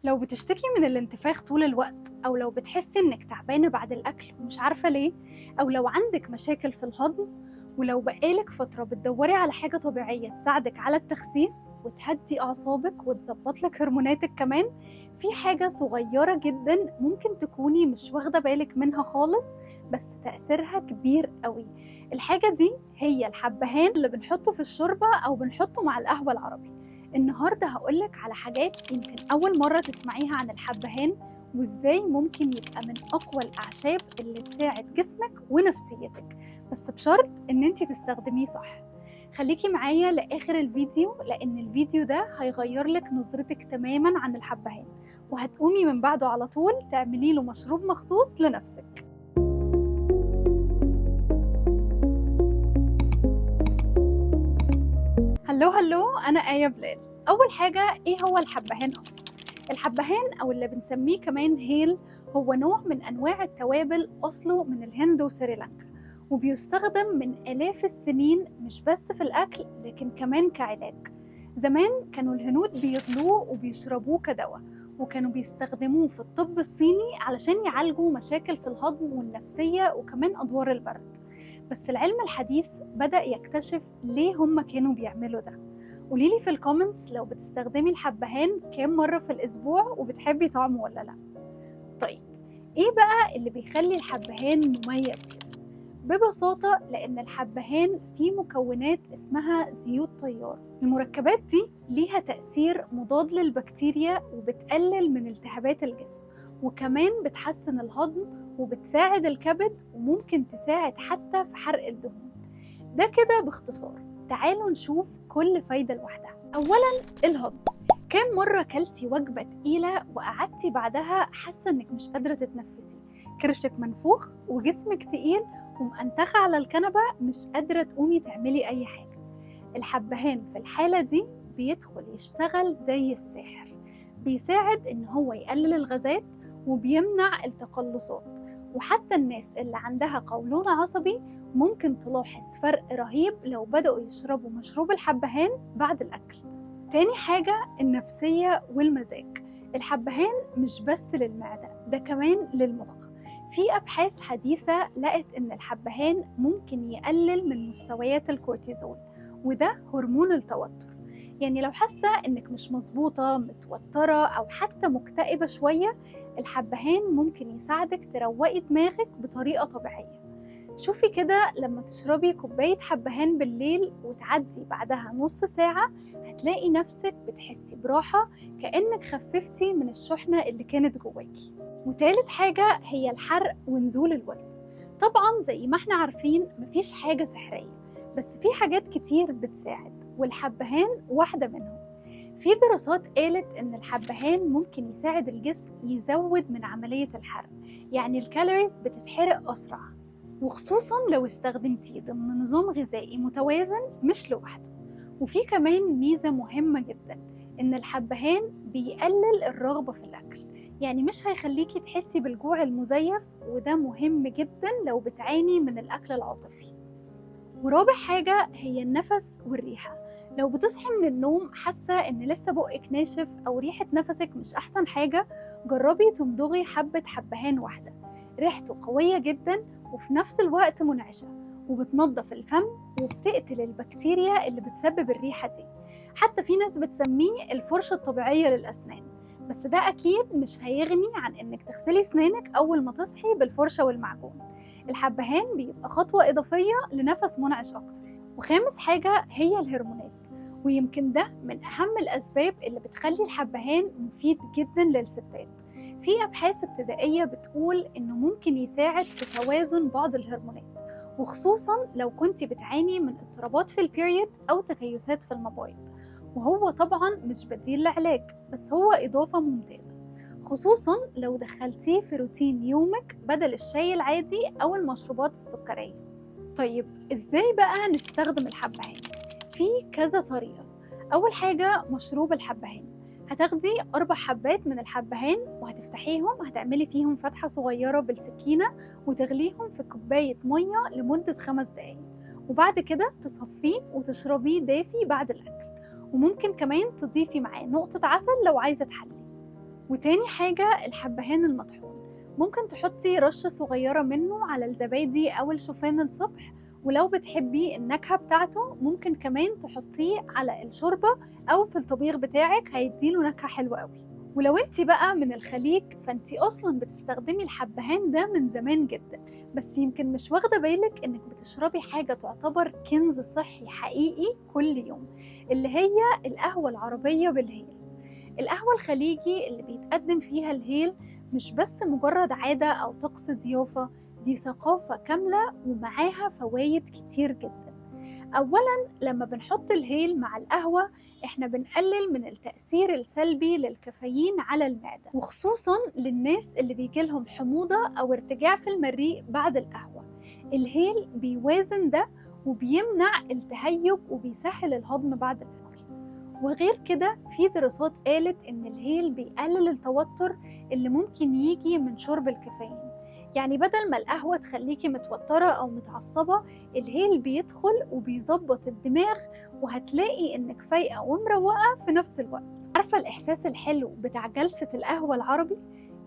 لو بتشتكي من الانتفاخ طول الوقت، أو لو بتحسي إنك تعبانة بعد الأكل ومش عارفة ليه، أو لو عندك مشاكل في الهضم، ولو بقالك فترة بتدوري على حاجة طبيعية تساعدك على التخسيس وتهدي أعصابك وتظبط لك هرموناتك كمان، في حاجة صغيرة جدا ممكن تكوني مش واخدة بالك منها خالص، بس تأثيرها كبير قوي. الحاجة دي هي الحبهان اللي بنحطه في الشوربة أو بنحطه مع القهوة العربي. النهاردة هقولك على حاجات يمكن أول مرة تسمعيها عن الحبهان، وإزاي ممكن يبقى من أقوى الأعشاب اللي تساعد جسمك ونفسيتك، بس بشرط إن انتي تستخدميه صح. خليكي معايا لآخر الفيديو، لأن الفيديو ده هيغيرلك نظرتك تماما عن الحبهان، وهتقومي من بعده على طول تعملي له مشروب مخصوص لنفسك. هلو، أنا آية بلال. أول حاجة، إيه هو الحبهان أصلا؟ الحبهان أو اللي بنسميه كمان هيل، هو نوع من أنواع التوابل أصله من الهند وسريلانكا، وبيستخدم من آلاف السنين مش بس في الأكل لكن كمان كعلاج. زمان كانوا الهنود بيغلوه وبيشربوه كدواء، وكانوا بيستخدموه في الطب الصيني علشان يعالجوا مشاكل في الهضم والنفسية وكمان أدوار البرد. بس العلم الحديث بدأ يكتشف ليه هم كانوا بيعملوا ده. قوليلي في الكومنتس لو بتستخدمي الحبهان كام مرة في الأسبوع وبتحبي طعمه ولا لأ. طيب، إيه بقى اللي بيخلي الحبهان مميز كده؟ ببساطة لأن الحبهان فيه مكونات اسمها زيوت طيار. المركبات دي ليها تأثير مضاد للبكتيريا وبتقلل من التهابات الجسم، وكمان بتحسن الهضم وبتساعد الكبد، وممكن تساعد حتى في حرق الدهون. ده كده باختصار. تعالوا نشوف كل فايدة لوحدها. أولاً، الهضم. كام مرة كلتي وجبة تقيلة وقعدتي بعدها حاسة إنك مش قادرة تتنفسي، كرشك منفوخ وجسمك تقيل ومأنتخة على الكنبة مش قادرة تقومي تعملي أي حاجة؟ الحبهان في الحالة دي بيدخل يشتغل زي الساحر، بيساعد إن هو يقلل الغازات وبيمنع التقلصات. وحتى الناس اللي عندها قولون عصبي ممكن تلاحظ فرق رهيب لو بدأوا يشربوا مشروب الحبهان بعد الأكل. تاني حاجة، النفسية والمزاج. الحبهان مش بس للمعدة، ده كمان للمخ. في أبحاث حديثة لقت إن الحبهان ممكن يقلل من مستويات الكورتيزول، وده هرمون التوتر. يعني لو حاسة إنك مش مظبوطة، متوترة، أو حتى مكتئبة شوية، الحبهان ممكن يساعدك تروقي دماغك بطريقة طبيعية. شوفي كده، لما تشربي كوباية حبهان بالليل وتعدي بعدها نص ساعة، هتلاقي نفسك بتحسي براحة، كأنك خففتي من الشحنة اللي كانت جواكي. وتالت حاجة هي الحرق ونزول الوزن. طبعا زي ما احنا عارفين مفيش حاجة سحرية، بس في حاجات كتير بتساعد، والحبهان واحدة منهم. في دراسات قالت إن الحبهان ممكن يساعد الجسم يزود من عملية الحرق، يعني الكالوريز بتتحرق أسرع، وخصوصا لو استخدمتيه ضمن نظام غذائي متوازن مش لوحده. وفي كمان ميزة مهمة جدا، إن الحبهان بيقلل الرغبة في الأكل، يعني مش هيخليكي تحسي بالجوع المزيف، وده مهم جدا لو بتعاني من الأكل العاطفي. ورابع حاجة هي النفس والريحة. لو بتصحي من النوم حاسة إن لسه بقك ناشف أو ريحة نفسك مش أحسن حاجة، جربي تمضغي حبة حبهان واحدة. ريحته قوية جدا وفي نفس الوقت منعشة، وبتنظف الفم وبتقتل البكتيريا اللي بتسبب الريحة دي. حتى في ناس بتسميه الفرشة الطبيعية للأسنان، بس ده أكيد مش هيغني عن إنك تغسلي سنانك أول ما تصحي بالفرشة والمعجون. الحبهان بيبقى خطوة إضافية لنفس منعش أكتر. وخامس حاجة هي الهرمونات، ويمكن ده من أهم الأسباب اللي بتخلي الحبهان مفيد جدا للستات. في أبحاث ابتدائية بتقول إنه ممكن يساعد في توازن بعض الهرمونات، وخصوصا لو كنت بتعاني من اضطرابات في البيريد أو تكيسات في المبايض. وهو طبعا مش بديل لعلاج، بس هو إضافة ممتازة، خصوصاً لو دخلتيه في روتين يومك بدل الشاي العادي أو المشروبات السكرية. طيب، إزاي بقى نستخدم الحبهان؟ في كذا طريقة. أول حاجة، مشروب الحبهان. هتاخدي 4 حبات من الحبهان وهتفتحيهم، هتعملي فيهم فتحة صغيرة بالسكينة وتغليهم في كوباية مية لمدة 5 دقايق، وبعد كده تصفيه وتشربيه دافي بعد الأكل. وممكن كمان تضيفي معاه نقطة عسل لو عايزة تحلي. وتاني حاجة الحبهان المطحون، ممكن تحطي رشة صغيرة منه على الزبادي أو الشوفان الصبح، ولو بتحبي النكهة بتاعته ممكن كمان تحطيه على الشوربة أو في الطبيخ بتاعك، هيديله نكهة حلوة قوي. ولو انتي بقى من الخليج فانتي أصلا بتستخدمي الحبهان ده من زمان جدا، بس يمكن مش واخدة بالك انك بتشربي حاجة تعتبر كنز صحي حقيقي كل يوم، اللي هي القهوة العربية بالهيل. القهوة الخليجي اللي بيتقدم فيها الهيل مش بس مجرد عادة أو طقس ضيافة، دي ثقافة كاملة ومعاها فوايد كتير جدا. أولاً لما بنحط الهيل مع القهوة إحنا بنقلل من التأثير السلبي للكافيين على المعدة، وخصوصاً للناس اللي بيجيلهم حموضة أو ارتجاع في المريء بعد القهوة. الهيل بيوازن ده وبيمنع التهيج وبيسهل الهضم بعد الأكل. وغير كده في دراسات قالت إن الهيل بيقلل التوتر اللي ممكن يجي من شرب الكافيين، يعني بدل ما القهوة تخليكي متوترة أو متعصبة، الهيل بيدخل وبيظبط الدماغ وهتلاقي إنك فايقة ومروقة في نفس الوقت. عارفة الإحساس الحلو بتاع جلسة القهوة العربي؟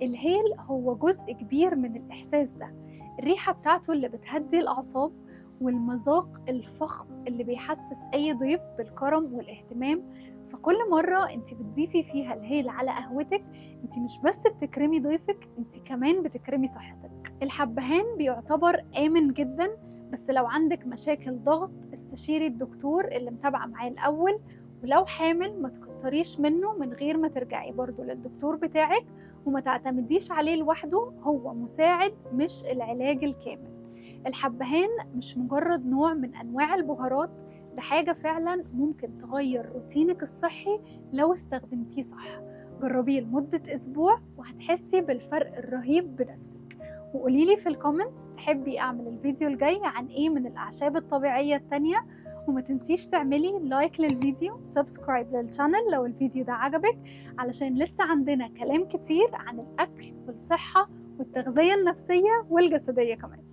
الهيل هو جزء كبير من الإحساس ده، الريحة بتاعته اللي بتهدي الأعصاب، والمذاق الفخم اللي بيحسس أي ضيف بالكرم والاهتمام. فكل مرة انت بتضيفي فيها الهيل على قهوتك، انت مش بس بتكرمي ضيفك، انت كمان بتكرمي صحتك. الحبهان بيعتبر آمن جدا، بس لو عندك مشاكل ضغط استشيري الدكتور اللي متابعة معاه الأول. ولو حامل ما تكتريش منه من غير ما ترجعي برضو للدكتور بتاعك، وما تعتمديش عليه لوحده، هو مساعد مش العلاج الكامل. الحبهان مش مجرد نوع من أنواع البهارات، ده حاجة فعلا ممكن تغير روتينك الصحي لو استخدمتيه صح. جربيه لمدة أسبوع وهتحسي بالفرق الرهيب بنفسك. وقوليلي في الكومنتس تحبي أعمل الفيديو الجاي عن إيه من الأعشاب الطبيعية التانية. وما تنسيش تعملي لايك للفيديو، سبسكرايب للشانل لو الفيديو ده عجبك، علشان لسه عندنا كلام كتير عن الأكل والصحة والتغذية النفسية والجسدية كمان.